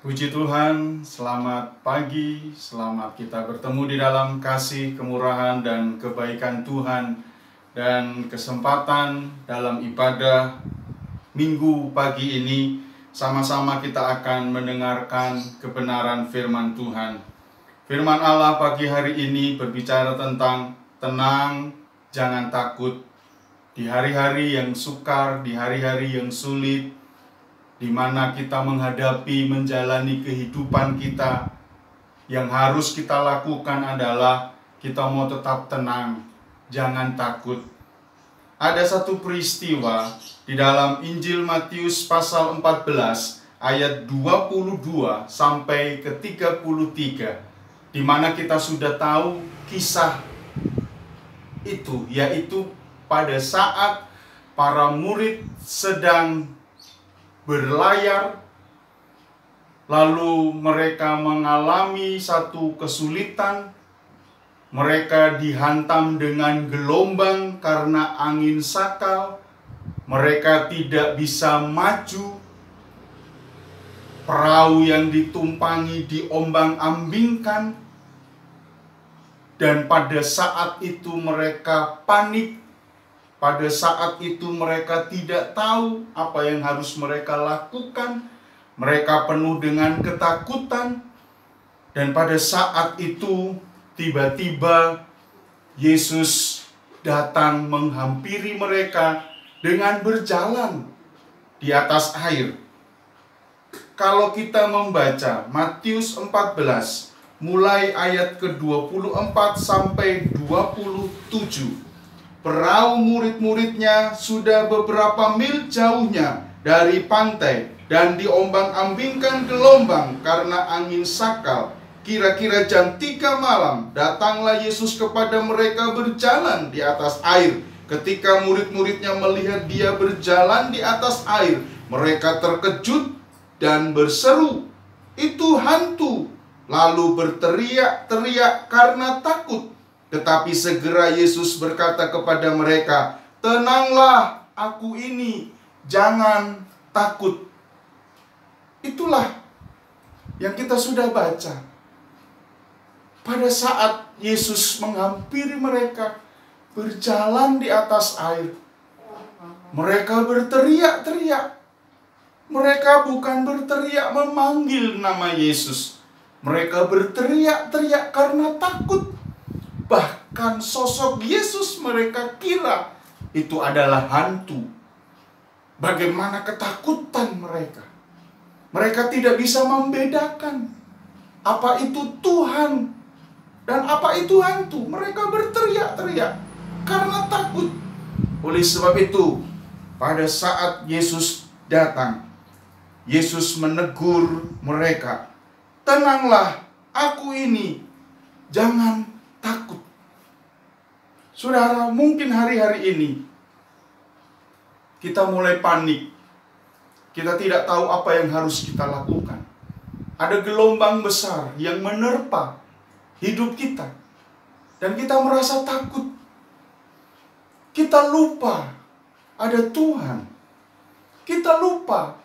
Puji Tuhan, selamat pagi, selamat kita bertemu di dalam kasih, kemurahan, dan kebaikan Tuhan. Dan kesempatan dalam ibadah minggu pagi ini, sama-sama kita akan mendengarkan kebenaran firman Tuhan. Firman Allah pagi hari ini berbicara tentang tenang, jangan takut. Di hari-hari yang sukar, di hari-hari yang sulit, di mana kita menghadapi, menjalani kehidupan kita, yang harus kita lakukan adalah kita mau tetap tenang, jangan takut. Ada satu peristiwa di dalam Injil Matius pasal 14 ayat 22 sampai ke 33, di mana kita sudah tahu kisah itu, yaitu pada saat para murid sedang berlayar, lalu mereka mengalami satu kesulitan. Mereka dihantam dengan gelombang karena angin sakal. Mereka tidak bisa maju. Perahu yang ditumpangi diombang-ambingkan. Dan pada saat itu mereka panik. Pada saat itu mereka tidak tahu apa yang harus mereka lakukan. Mereka penuh dengan ketakutan. Dan pada saat itu tiba-tiba Yesus datang menghampiri mereka dengan berjalan di atas air. Kalau kita membaca Matius 14 mulai ayat ke-24 sampai 27, perahu murid-muridnya sudah beberapa mil jauhnya dari pantai dan diombang-ambingkan gelombang karena angin sakal. Kira-kira jam 3 malam datanglah Yesus kepada mereka berjalan di atas air. Ketika murid-muridnya melihat dia berjalan di atas air, mereka terkejut dan berseru, "Itu hantu!" Lalu berteriak-teriak karena takut. Tetapi segera Yesus berkata kepada mereka, "Tenanglah, aku ini, jangan takut." Itulah yang kita sudah baca. Pada saat Yesus menghampiri mereka, berjalan di atas air, mereka berteriak-teriak. Mereka bukan berteriak memanggil nama Yesus. Mereka berteriak-teriak karena takut. Bahkan sosok Yesus mereka kira itu adalah hantu. Bagaimana ketakutan mereka. Mereka tidak bisa membedakan apa itu Tuhan dan apa itu hantu. Mereka berteriak-teriak karena takut. Oleh sebab itu, pada saat Yesus datang, Yesus menegur mereka, "Tenanglah, aku ini, jangan takut." Saudara, mungkin hari-hari ini kita mulai panik. Kita tidak tahu apa yang harus kita lakukan. Ada gelombang besar yang menerpa hidup kita. Dan kita merasa takut. Kita lupa ada Tuhan. Kita lupa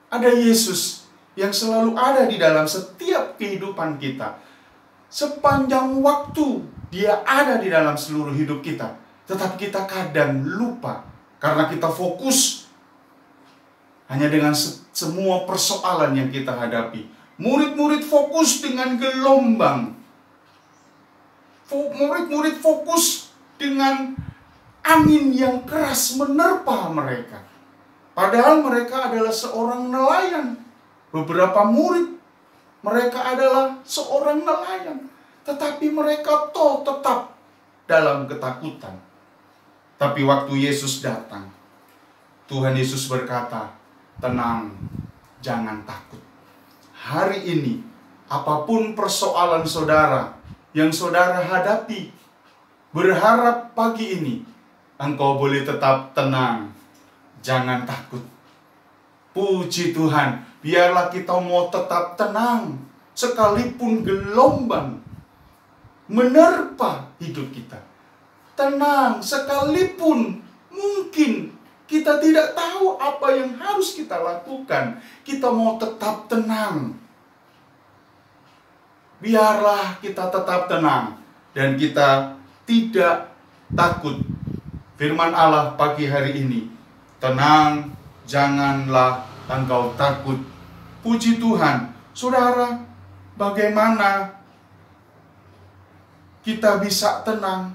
ada Yesus yang selalu ada di dalam setiap kehidupan kita. Sepanjang waktu Dia ada di dalam seluruh hidup kita. Tetapi kita kadang lupa karena kita fokus hanya dengan semua persoalan yang kita hadapi. Murid-murid fokus dengan gelombang. Murid-murid fokus dengan angin yang keras menerpa mereka. Padahal mereka adalah seorang nelayan. Beberapa murid, mereka adalah seorang nelayan. Tetapi mereka tetap dalam ketakutan. Tapi waktu Yesus datang, Tuhan Yesus berkata, "Tenang, jangan takut." Hari ini, apapun persoalan saudara yang saudara hadapi, berharap pagi ini engkau boleh tetap tenang, jangan takut. Puji Tuhan, biarlah kita mau tetap tenang, sekalipun gelombang menerpa hidup kita. Tenang, sekalipun mungkin kita tidak tahu apa yang harus kita lakukan, kita mau tetap tenang. biarlah kita tetap tenang dan kita tidak takut. Firman Allah pagi hari ini, tenang, janganlah engkau takut. Puji Tuhan. Saudara, bagaimana kita bisa tenang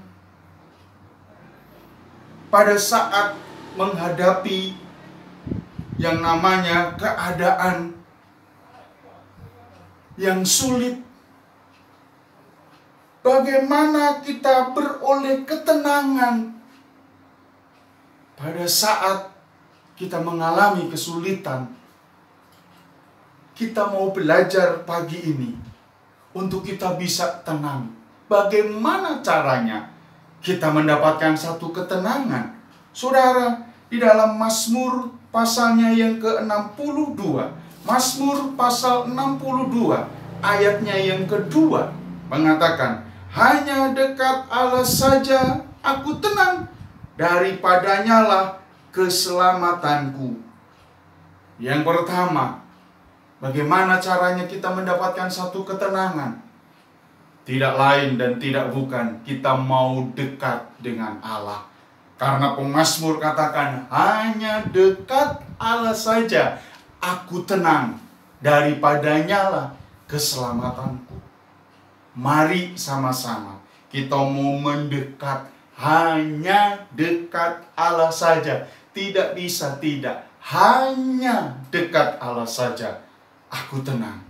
pada saat menghadapi yang namanya keadaan yang sulit? Bagaimana kita beroleh ketenangan pada saat kita mengalami kesulitan? Kita mau belajar pagi ini untuk kita bisa tenang. Bagaimana caranya kita mendapatkan satu ketenangan? Saudara, di dalam Mazmur pasalnya yang ke-62, Mazmur pasal 62 ayatnya yang kedua mengatakan, hanya dekat Allah saja aku tenang, daripadanya lah keselamatanku. Yang pertama, bagaimana caranya kita mendapatkan satu ketenangan? Tidak lain dan tidak bukan, kita mau dekat dengan Allah. Karena pemazmur katakan, hanya dekat Allah saja aku tenang, daripadanya lah keselamatanku. Mari sama-sama kita mau mendekat, hanya dekat Allah saja. Tidak bisa tidak, hanya dekat Allah saja aku tenang.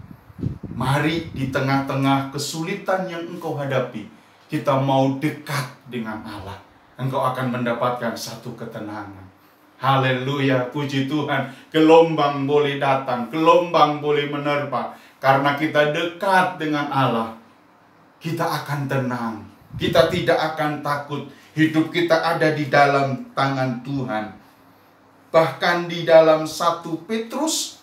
Mari di tengah-tengah kesulitan yang engkau hadapi, kita mau dekat dengan Allah. Engkau akan mendapatkan satu ketenangan. Haleluya, puji Tuhan. Gelombang boleh datang, gelombang boleh menerpa. Karena kita dekat dengan Allah, kita akan tenang. Kita tidak akan takut. Hidup kita ada di dalam tangan Tuhan. Bahkan di dalam 1 Petrus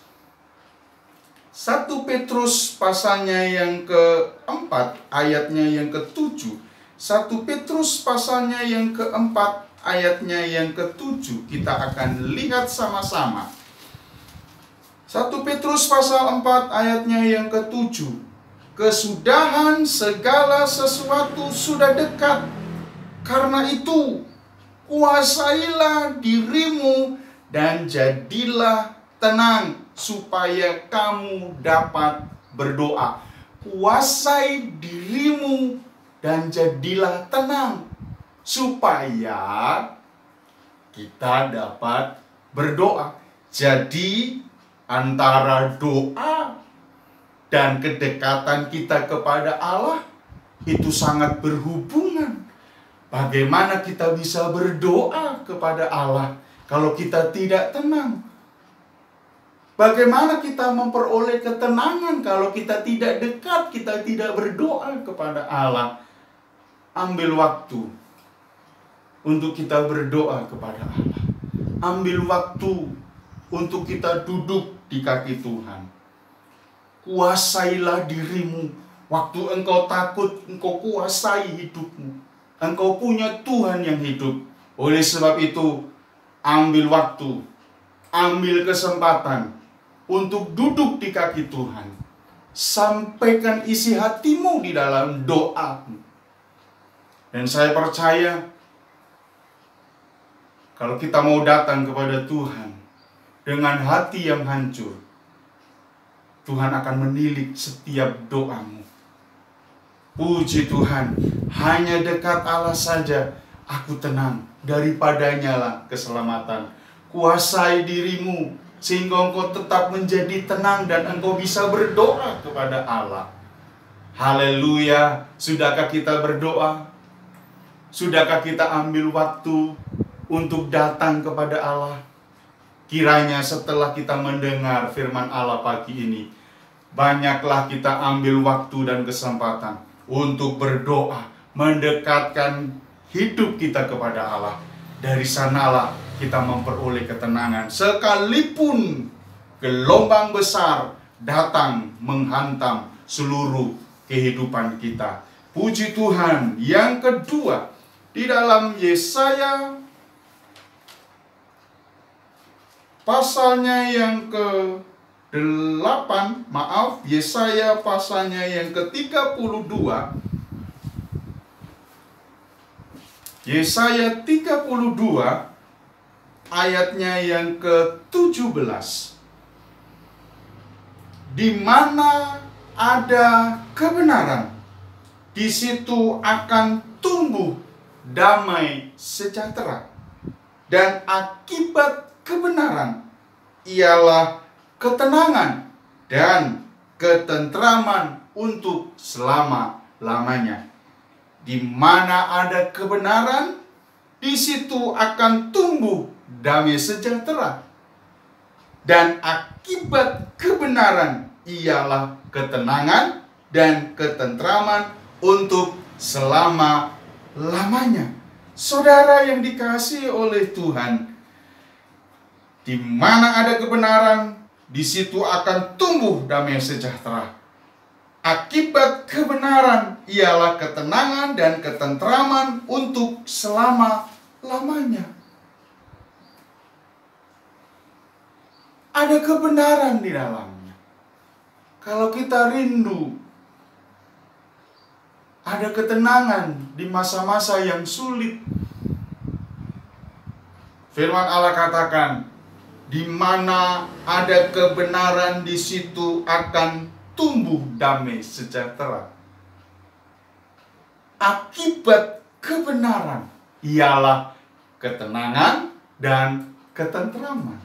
pasalnya yang keempat, ayatnya yang ke-7. 1 Petrus pasalnya yang keempat, ayatnya yang ke-7. Kita akan lihat sama-sama. 1 Petrus pasal 4 ayatnya yang ke-7. Kesudahan segala sesuatu sudah dekat. Karena itu, kuasailah dirimu dan jadilah tenang, supaya kamu dapat berdoa. Kuasai dirimu dan jadilah tenang, supaya kita dapat berdoa. Jadi antara doa dan kedekatan kita kepada Allah itu sangat berhubungan. Bagaimana kita bisa berdoa kepada Allah kalau kita tidak tenang? Bagaimana kita memperoleh ketenangan kalau kita tidak dekat, kita tidak berdoa kepada Allah? Ambil waktu untuk kita berdoa kepada Allah. Ambil waktu untuk kita duduk di kaki Tuhan. Kuasailah dirimu. Waktu engkau takut, engkau kuasai hidupmu. Engkau punya Tuhan yang hidup. Oleh sebab itu, ambil waktu, ambil kesempatan untuk duduk di kaki Tuhan. Sampaikan isi hatimu di dalam doa. Dan saya percaya, kalau kita mau datang kepada Tuhan dengan hati yang hancur, Tuhan akan menilik setiap doamu. Puji Tuhan, hanya dekat Allah saja aku tenang, daripadanya lah keselamatan. Kuasai dirimu sehingga engkau tetap menjadi tenang dan engkau bisa berdoa kepada Allah. Haleluya. Sudahkah kita berdoa? Sudahkah kita ambil waktu untuk datang kepada Allah? Kiranya setelah kita mendengar firman Allah pagi ini, banyaklah kita ambil waktu dan kesempatan untuk berdoa, mendekatkan hidup kita kepada Allah. Dari sanalah kita memperoleh ketenangan, sekalipun gelombang besar datang menghantam seluruh kehidupan kita. Puji Tuhan. Yang kedua, di dalam Yesaya pasalnya yang ke-28 Yesaya pasalnya yang ke-32. Yesaya 32 ayatnya yang ke-17. Di mana ada kebenaran, di situ akan tumbuh damai sejahtera. Dan akibat kebenaran ialah ketenangan dan ketentraman untuk selama-lamanya. Di mana ada kebenaran, di situ akan tumbuh damai sejahtera. Dan akibat kebenaran ialah ketenangan dan ketentraman untuk selama-lamanya. Saudara yang dikasihi oleh Tuhan, di mana ada kebenaran, di situ akan tumbuh damai sejahtera. Akibat kebenaran ialah ketenangan dan ketentraman untuk selama-lamanya. Ada kebenaran di dalamnya. Kalau kita rindu, ada ketenangan di masa-masa yang sulit. Firman Allah katakan, di mana ada kebenaran, di situ akan tumbuh damai sejahtera. Akibat kebenaran ialah ketenangan dan ketentraman.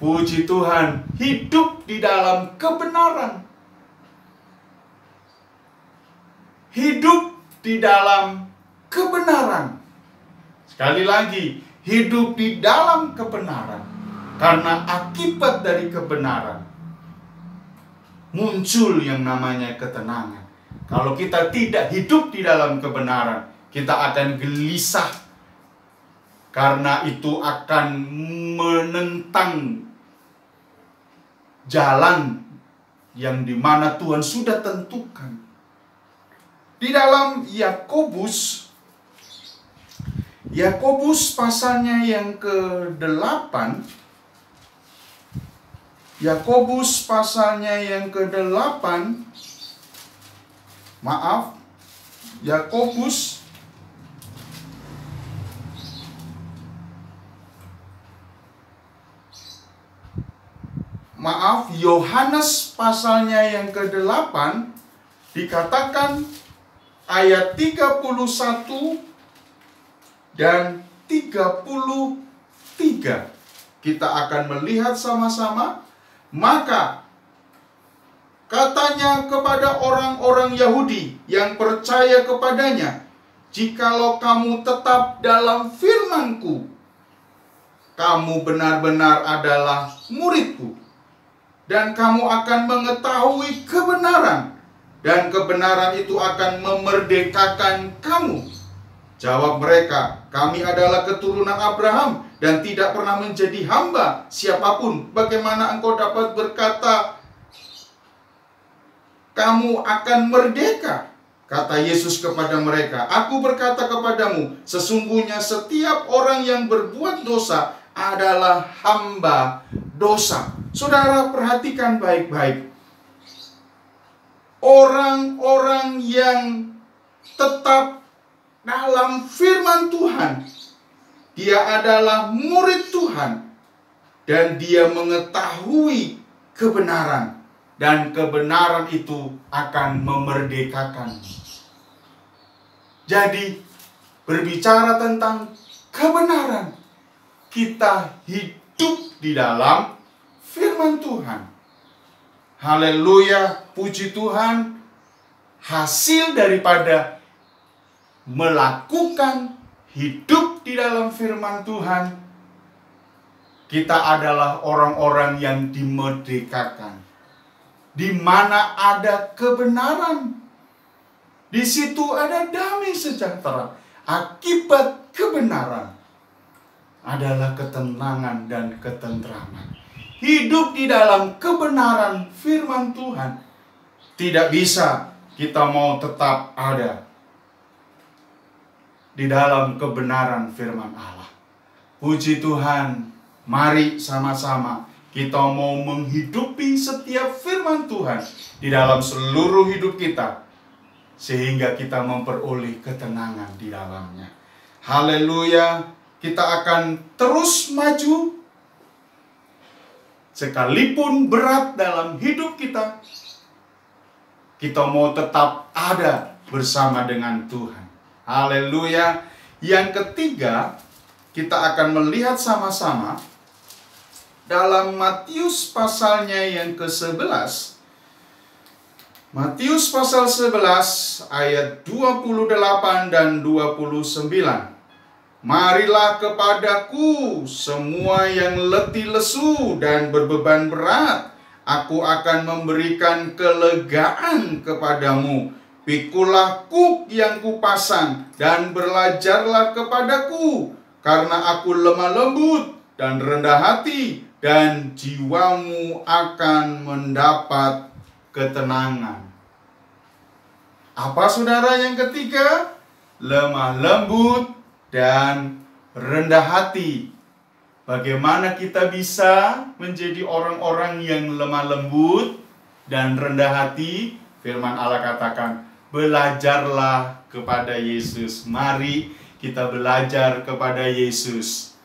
Puji Tuhan, hidup di dalam kebenaran. Hidup di dalam kebenaran. Sekali lagi, hidup di dalam kebenaran. Karena akibat dari kebenaran muncul yang namanya ketenangan. Kalau kita tidak hidup di dalam kebenaran, kita akan gelisah. Karena itu akan menentang jalan yang dimana Tuhan sudah tentukan. Di dalam Yakobus pasalnya yang ke-8, Yakobus pasalnya yang ke-8, Yohanes pasalnya yang ke-8 dikatakan ayat 31 dan 33. Kita akan melihat sama-sama. Maka katanya kepada orang-orang Yahudi yang percaya kepadanya, jikalau kamu tetap dalam firman-Ku, kamu benar-benar adalah murid-Ku, dan kamu akan mengetahui kebenaran, dan kebenaran itu akan memerdekakan kamu. Jawab mereka, kami adalah keturunan Abraham dan tidak pernah menjadi hamba siapapun. Bagaimana engkau dapat berkata kamu akan merdeka? Kata Yesus kepada mereka, aku berkata kepadamu, sesungguhnya setiap orang yang berbuat dosa adalah hamba dosa. Saudara, perhatikan baik-baik. Orang-orang yang tetap dalam firman Tuhan, dia adalah murid Tuhan, dan dia mengetahui kebenaran, dan kebenaran itu akan memerdekakan. Jadi, berbicara tentang kebenaran, kita hidup di dalam firman Tuhan. Haleluya, puji Tuhan. Hasil daripada melakukan hidup di dalam firman Tuhan, kita adalah orang-orang yang dimerdekakan. Di mana ada kebenaran, di situ ada damai sejahtera. Akibat kebenaran adalah ketenangan dan ketentraman. Hidup di dalam kebenaran firman Tuhan. Tidak bisa kita mau tetap ada di dalam kebenaran firman Allah. Puji Tuhan, mari sama-sama Kita mau menghidupi setiap firman Tuhan di dalam seluruh hidup kita, sehingga kita memperoleh ketenangan di dalamnya. Haleluya, kita akan terus maju. Sekalipun berat dalam hidup kita, kita mau tetap ada bersama dengan Tuhan. Haleluya. Yang ketiga, kita akan melihat sama-sama dalam Matius pasalnya yang ke-11. Matius pasal 11 ayat 28 dan 29. Marilah kepadaku semua yang letih lesu dan berbeban berat, aku akan memberikan kelegaan kepadamu. Pikulah kuk yang kupasang dan belajarlah kepadaku, karena aku lemah lembut dan rendah hati, dan jiwamu akan mendapat ketenangan. Apa saudara yang ketiga? Lemah lembut dan rendah hati. Bagaimana kita bisa menjadi orang-orang yang lemah lembut dan rendah hati? Firman Allah katakan, belajarlah kepada Yesus. Mari kita belajar kepada Yesus.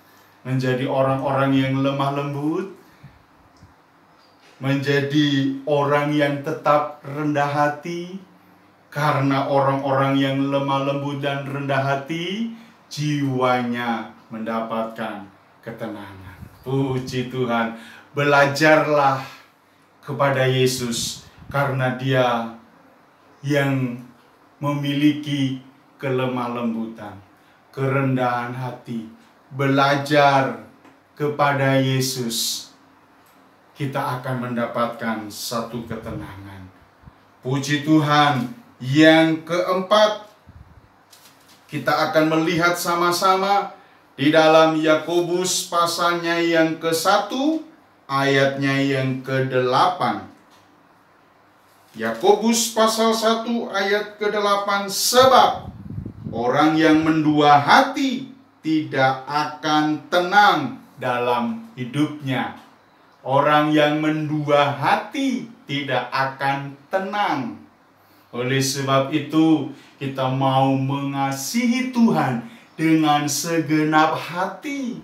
Menjadi orang-orang yang lemah lembut, menjadi orang yang tetap rendah hati. Karena orang-orang yang lemah lembut dan rendah hati, jiwanya mendapatkan ketenangan. Puji Tuhan. Belajarlah kepada Yesus, karena Dia yang memiliki kelemah lembutan, kerendahan hati. Belajar kepada Yesus, kita akan mendapatkan satu ketenangan. Puji Tuhan. Yang keempat, kita akan melihat sama-sama di dalam Yakobus pasalnya yang ke-1 ayatnya yang ke-8. Yakobus pasal 1 ayat ke-8, sebab orang yang mendua hati tidak akan tenang dalam hidupnya. Orang yang mendua hati tidak akan tenang. Oleh sebab itu, kita mau mengasihi Tuhan dengan segenap hati.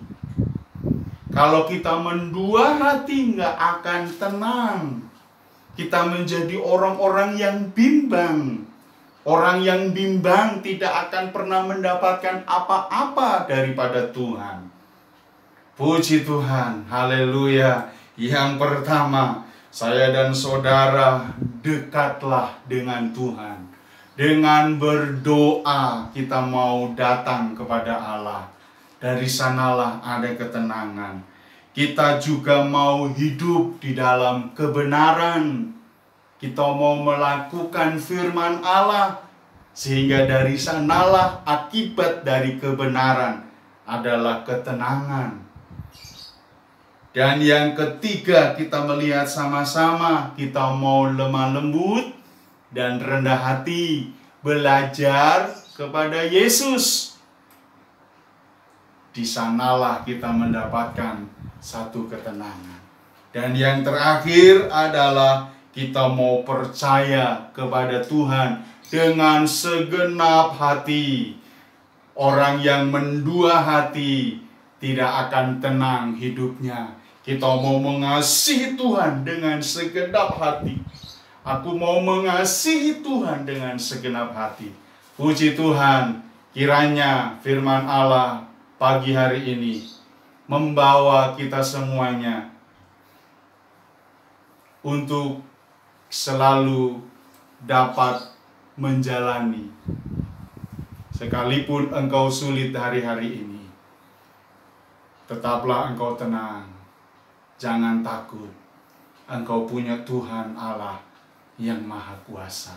Kalau kita mendua hati, nggak akan tenang. Kita menjadi orang-orang yang bimbang. Orang yang bimbang tidak akan pernah mendapatkan apa-apa daripada Tuhan. Puji Tuhan, haleluya. Yang pertama, saya dan saudara dekatlah dengan Tuhan. Dengan berdoa kita mau datang kepada Allah. Dari sanalah ada ketenangan. Kita juga mau hidup di dalam kebenaran. Kita mau melakukan firman Allah. Sehingga dari sanalah akibat dari kebenaran adalah ketenangan. Dan yang ketiga, kita melihat sama-sama, kita mau lemah lembut dan rendah hati, belajar kepada Yesus. Di sanalah kita mendapatkan satu ketenangan. Dan yang terakhir adalah kita mau percaya kepada Tuhan dengan segenap hati. Orang yang mendua hati tidak akan tenang hidupnya. Kita mau mengasihi Tuhan dengan segenap hati. Aku mau mengasihi Tuhan dengan segenap hati. Puji Tuhan, kiranya firman Allah pagi hari ini membawa kita semuanya untuk selalu dapat menjalani. Sekalipun engkau sulit hari-hari ini, tetaplah engkau tenang. Jangan takut. Engkau punya Tuhan Allah yang Maha Kuasa.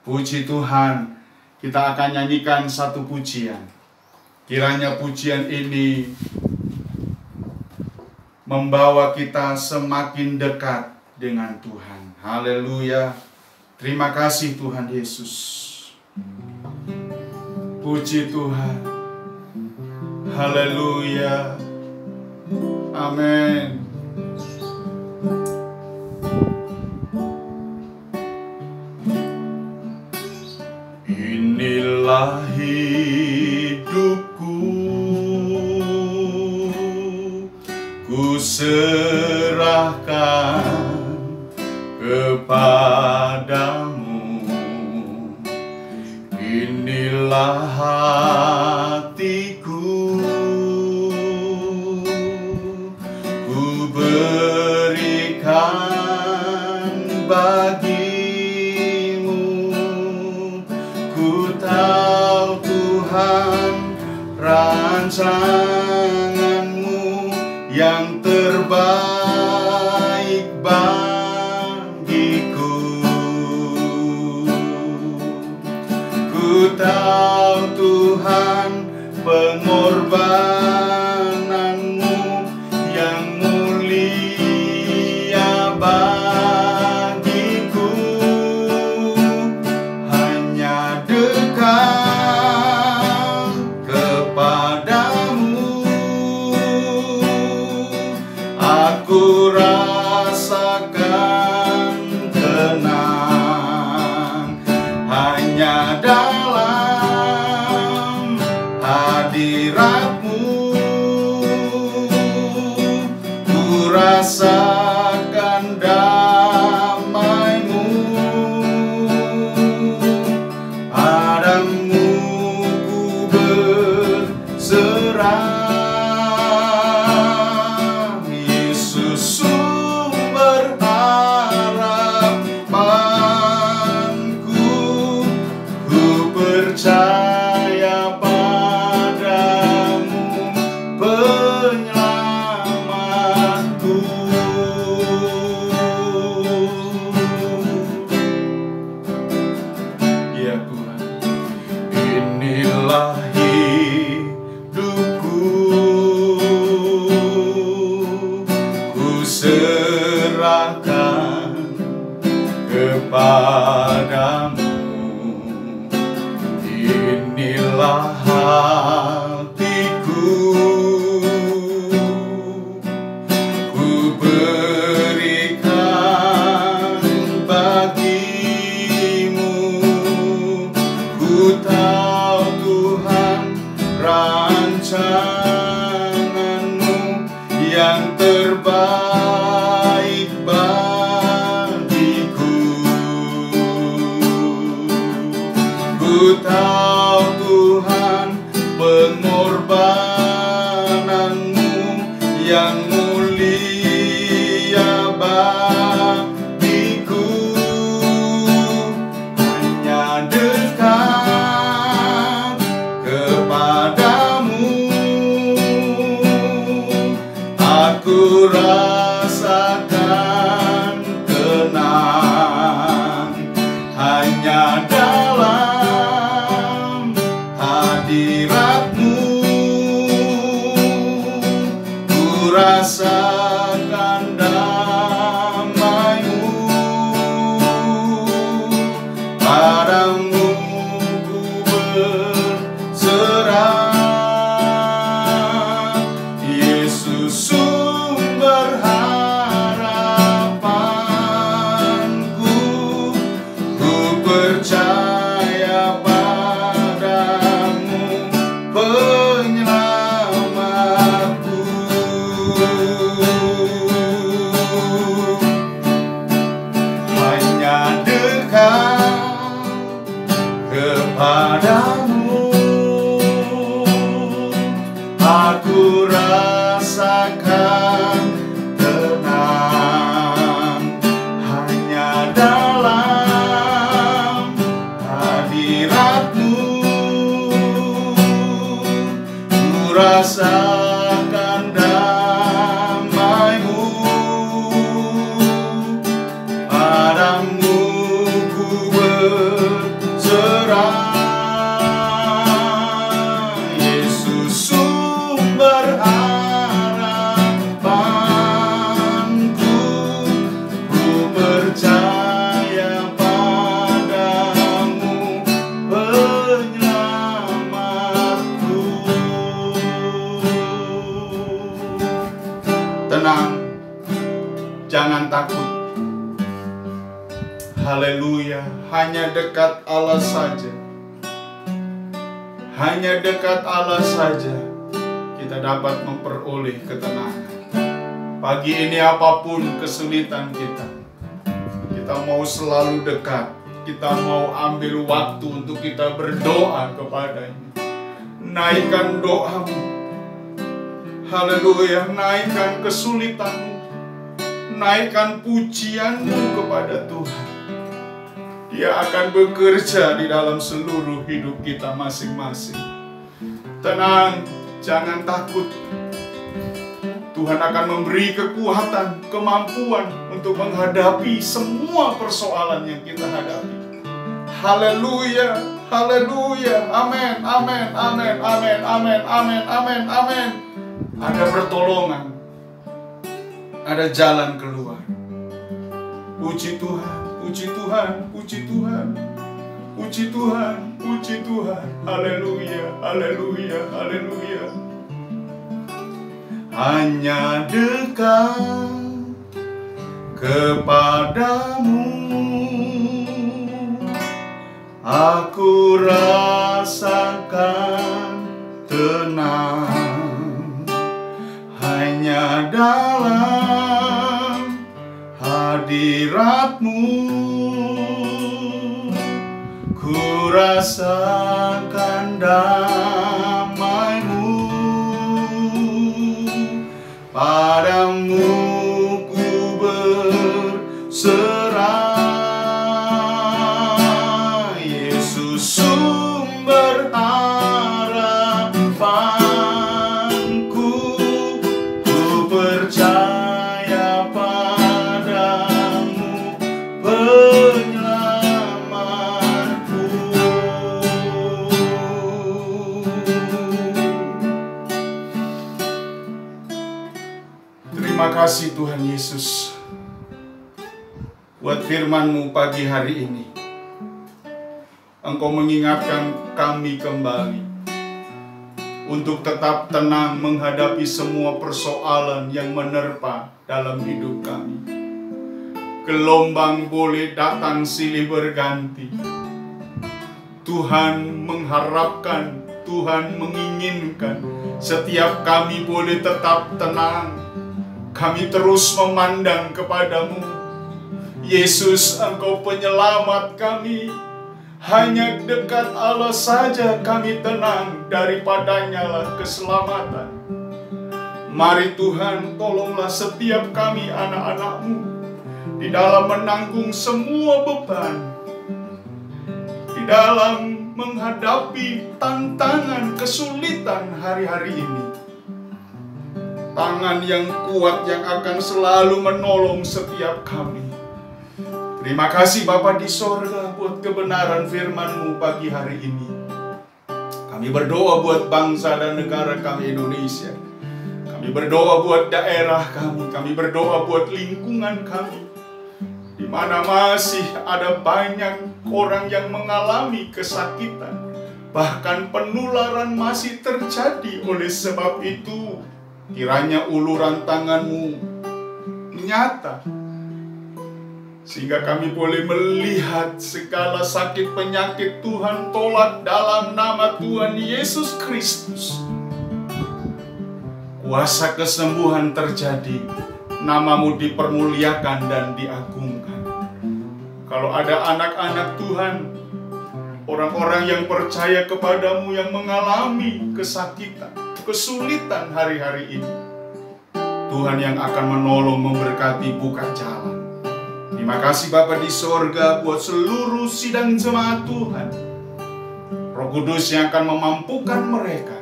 Puji Tuhan. Kita akan nyanyikan satu pujian. Kiranya pujian ini membawa kita semakin dekat dengan Tuhan. Haleluya. Terima kasih Tuhan Yesus. Puji Tuhan. Haleluya. Amin. Inilah hidupku, ku serahkan kepadamu. Inilah hatiku, ku berikan bagimu. Ku tahu Tuhan, rancanganmu yang terbaik bagiku. Ku tahu Tuhan, pengorbananmu yang mulia bagiku. Hanya dekat kepadamu aku rasakan tenang. Hanya dalam hadiratmu ku rasakan damaimu. Padamu ku berserah, Yesus sumber harapanku. Ku percaya padamu, penyelamatku. Ya Tuhan, inilah hidupku, ku serahkan kepadamu. Inilah hatiku, ku berikan bagimu. Ku tahu Tuhan, rancanganmu yang terbaik bagiku. Ku tahu Tuhan, pengorbananmu yang mulia bagiku. Hanya dekat kepadamu aku rasakan tenang. Hanya dalam hadiratmu ku rasakan damaimu. Padamu ku berserah, Yesus sumber harapanku. Ku percaya padamu, penyelamatku. Hanya dekat kepadamu aku rasakan tenang. Hanya dalam hadiratmu ku rasakan damaimu. Padamu ku berserah, Yesus sumber harapanku. Ku percaya padamu, penyelamatku. Haleluya, hanya dekat Allah saja. Hanya dekat Allah saja kita dapat memperoleh ketenangan. Pagi ini apapun kesulitan kita mau selalu dekat. Kita mau ambil waktu untuk kita berdoa kepadanya. Naikkan doamu. Haleluya, naikkan kesulitanmu. Naikkan pujianmu kepada Tuhan. Dia akan bekerja di dalam seluruh hidup kita masing-masing. Tenang, jangan takut. Tuhan akan memberi kekuatan, kemampuan untuk menghadapi semua persoalan yang kita hadapi. Haleluya, haleluya, amin, amin, amin, amin, amin, amin, amin, amin. Ada pertolongan, ada jalan keluar. Puji Tuhan. Puji Tuhan, puji Tuhan, puji Tuhan, puji Tuhan. Haleluya, haleluya, haleluya. Hanya dekat kepadamu aku rasakan tenang. Hanya dalam hadiratmu ku rasakan damai-Mu. Padamu ku berserah, Yesus sumber harapanku. Ku percaya padamu, penyelamatku. Terima kasih Tuhan Yesus buat firman-Mu pagi hari ini. Engkau mengingatkan kami kembali untuk tetap tenang menghadapi semua persoalan yang menerpa dalam hidup kami. Gelombang boleh datang silih berganti. Tuhan mengharapkan, Tuhan menginginkan setiap kami boleh tetap tenang. Kami terus memandang kepadamu. Yesus, Engkau penyelamat kami. Hanya dekat Allah saja kami tenang, daripadanya lah keselamatan. Mari Tuhan, tolonglah setiap kami anak-anak-Mu di dalam menanggung semua beban, di dalam menghadapi tantangan kesulitan hari-hari ini. Tangan yang kuat yang akan selalu menolong setiap kami. Terima kasih Bapa di sorga buat kebenaran firman-Mu pagi hari ini. Kami berdoa buat bangsa dan negara kami Indonesia. Kami berdoa buat daerah kami. Kami berdoa buat lingkungan kami, di mana masih ada banyak orang yang mengalami kesakitan. Bahkan penularan masih terjadi. Oleh sebab itu, kiranya uluran tangan-Mu nyata, sehingga kami boleh melihat segala sakit penyakit Tuhan tolak dalam nama Tuhan Yesus Kristus. Kuasa kesembuhan terjadi, nama-Mu dipermuliakan dan diagungkan. Kalau ada anak-anak Tuhan, orang-orang yang percaya kepadamu yang mengalami kesakitan, kesulitan hari-hari ini, Tuhan yang akan menolong, memberkati, buka jalan. Terima kasih Bapa di sorga buat seluruh sidang jemaat Tuhan. Roh Kudus yang akan memampukan mereka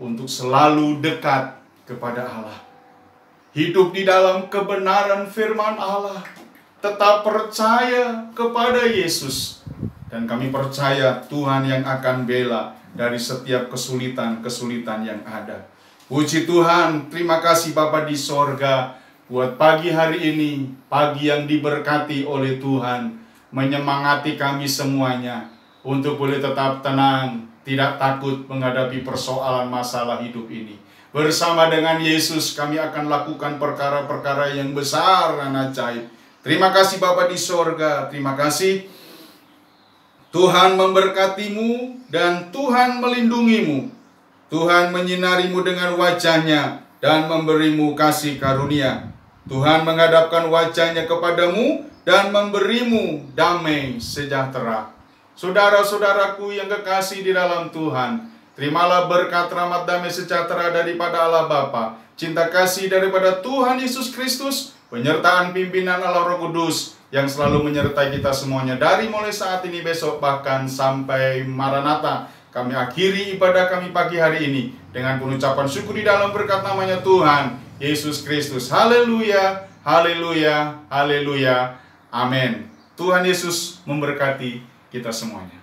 untuk selalu dekat kepada Allah. Hidup di dalam kebenaran firman Allah. Tetap percaya kepada Yesus. Dan kami percaya Tuhan yang akan bela dari setiap kesulitan-kesulitan yang ada. Puji Tuhan, terima kasih Bapa di sorga buat pagi hari ini, pagi yang diberkati oleh Tuhan, menyemangati kami semuanya untuk boleh tetap tenang, tidak takut menghadapi persoalan masalah hidup ini. Bersama dengan Yesus kami akan lakukan perkara-perkara yang besar dan ajaib Terima kasih Bapa di sorga, terima kasih Tuhan memberkatimu dan Tuhan melindungimu. Tuhan menyinarimu dengan wajah-Nya dan memberimu kasih karunia. Tuhan menghadapkan wajah-Nya kepadamu dan memberimu damai sejahtera. Saudara-saudaraku yang kekasih di dalam Tuhan, terimalah berkat rahmat damai sejahtera daripada Allah Bapa, cinta kasih daripada Tuhan Yesus Kristus, penyertaan pimpinan Allah Roh Kudus yang selalu menyertai kita semuanya dari mulai saat ini, besok, bahkan sampai Maranatha. Kami akhiri ibadah kami pagi hari ini dengan pengucapan syukur di dalam berkat namanya Tuhan Yesus Kristus. Haleluya, haleluya, haleluya, amin. Tuhan Yesus memberkati kita semuanya.